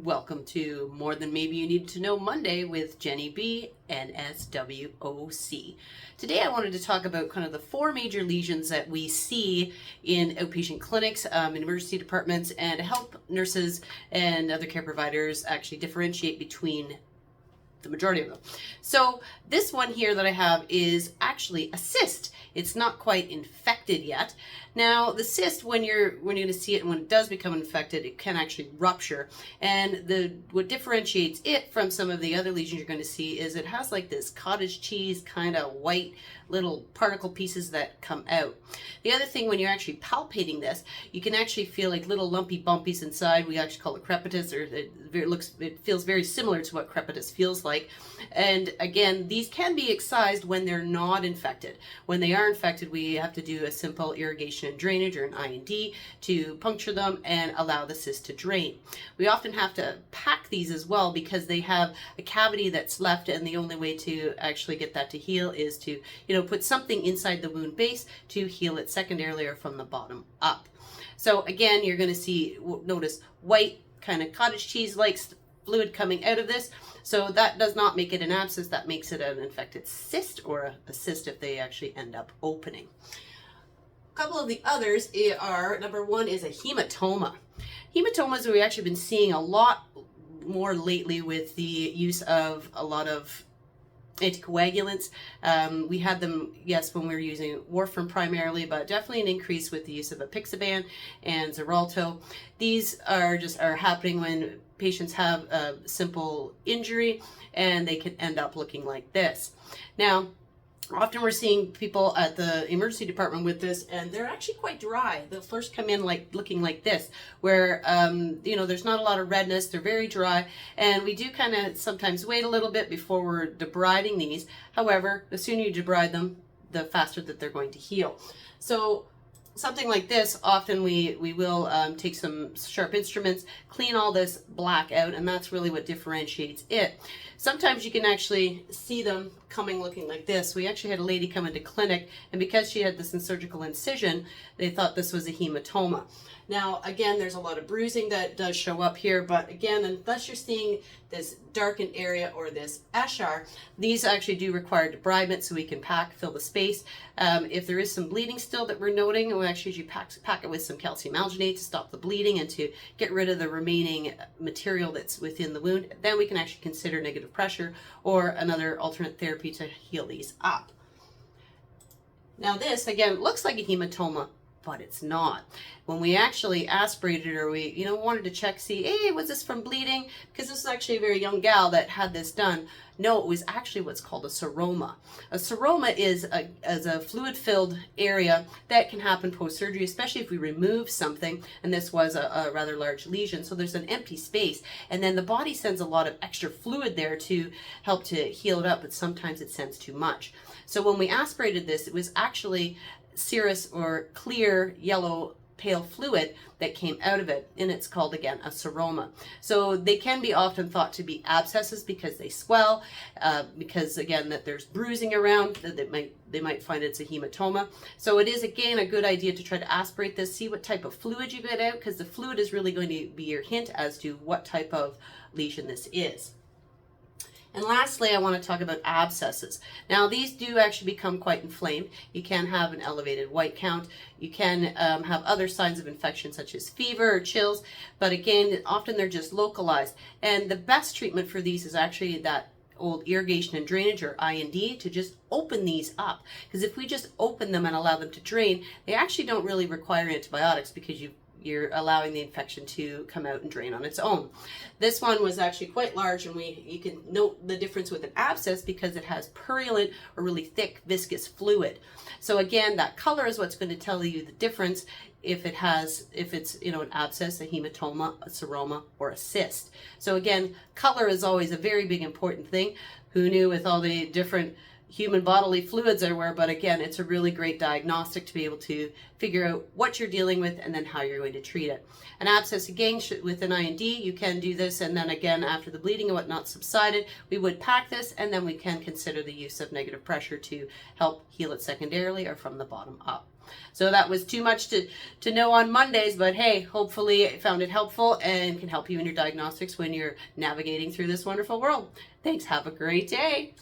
Welcome to More Than Maybe You Need to Know Monday with Jenny B and SWOC. Today I wanted to talk about kind of the four major lesions that we see in outpatient clinics, in emergency departments, and help nurses and other care providers actually differentiate between the majority of them. So this one here that I have is actually a cyst. It's not quite infected yet. Now the cyst, when you're going to see it and when it does become infected, it can actually rupture. And what differentiates it from some of the other lesions you're going to see is it has like this cottage cheese kind of white little particle pieces that come out. The other thing, when you're actually palpating this, you can actually feel like little lumpy bumpies inside. We actually call it crepitus, or it feels very similar to what crepitus feels like. And again, these can be excised when they're not infected. When they are infected, we have to do a simple irrigation and drainage, or an I&D, to puncture them and allow the cyst to drain. We often have to pack these as well because they have a cavity that's left, and the only way to actually get that to heal is to, put something inside the wound base to heal it secondarily or from the bottom up. So again, you're going to notice white kind of cottage cheese-like fluid coming out of this. So that does not make it an abscess. That makes it an infected cyst, or a cyst if they actually end up opening. A couple of the others are, number one is a hematoma. Hematomas we've actually been seeing a lot more lately with the use of a lot of anticoagulants. We had them, yes, when we were using warfarin primarily, but definitely an increase with the use of apixaban and Xarelto. These are happening when patients have a simple injury, and they can end up looking like this. Now, often we're seeing people at the emergency department with this, and they're actually quite dry. They'll first come in looking like this, where there's not a lot of redness. They're very dry, and we do kind of sometimes wait a little bit before we're debriding these. However, the sooner you debride them, the faster that they're going to heal. So something like this, often we will take some sharp instruments, clean all this black out, and that's really what differentiates it. Sometimes you can actually see them coming looking like this. We actually had a lady come into clinic, and because she had this surgical incision, they thought this was a hematoma. Now, again, there's a lot of bruising that does show up here, but again, unless you're seeing this darkened area or this eschar, these actually do require debridement so we can fill the space. If there is some bleeding still that we're noting, we'll actually usually pack it with some calcium alginate to stop the bleeding and to get rid of the remaining material that's within the wound. Then we can actually consider negative pressure or another alternate therapy to heal these up. Now this, again, looks like a hematoma, but it's not. When we actually aspirated, or we wanted to check, see, hey, was this from bleeding? Because this is actually a very young gal that had this done. No, it was actually what's called a seroma. A seroma is a fluid-filled area that can happen post-surgery, especially if we remove something, and this was a rather large lesion. So there's an empty space, and then the body sends a lot of extra fluid there to help to heal it up, but sometimes it sends too much. So when we aspirated this, it was actually serous or clear yellow pale fluid that came out of it, and it's called, again, a seroma. So they can be often thought to be abscesses because they swell, because again that there's bruising around, that they might find it's a hematoma. So it is, again, a good idea to try to aspirate this, see what type of fluid you get out, because the fluid is really going to be your hint as to what type of lesion this is. And lastly, I want to talk about abscesses. Now, these do actually become quite inflamed. You can have an elevated white count. You can have other signs of infection such as fever or chills, but again, often they're just localized. And the best treatment for these is actually that old irrigation and drainage, or I&D, to just open these up. Because if we just open them and allow them to drain, they actually don't really require antibiotics, because you're allowing the infection to come out and drain on its own. This one was actually quite large, and you can note the difference with an abscess because it has purulent or really thick viscous fluid. So again, that color is what's going to tell you the difference if it's an abscess, a hematoma, a seroma, or a cyst. So again, color is always a very big important thing. Who knew with all the different human bodily fluids everywhere? But again, it's a really great diagnostic to be able to figure out what you're dealing with and then how you're going to treat it. An abscess, again, with an I&D, you can do this, and then again, after the bleeding and whatnot subsided, we would pack this, and then we can consider the use of negative pressure to help heal it secondarily or from the bottom up. So that was too much to know on Mondays, but hey, hopefully I found it helpful and can help you in your diagnostics when you're navigating through this wonderful world. Thanks. Have a great day.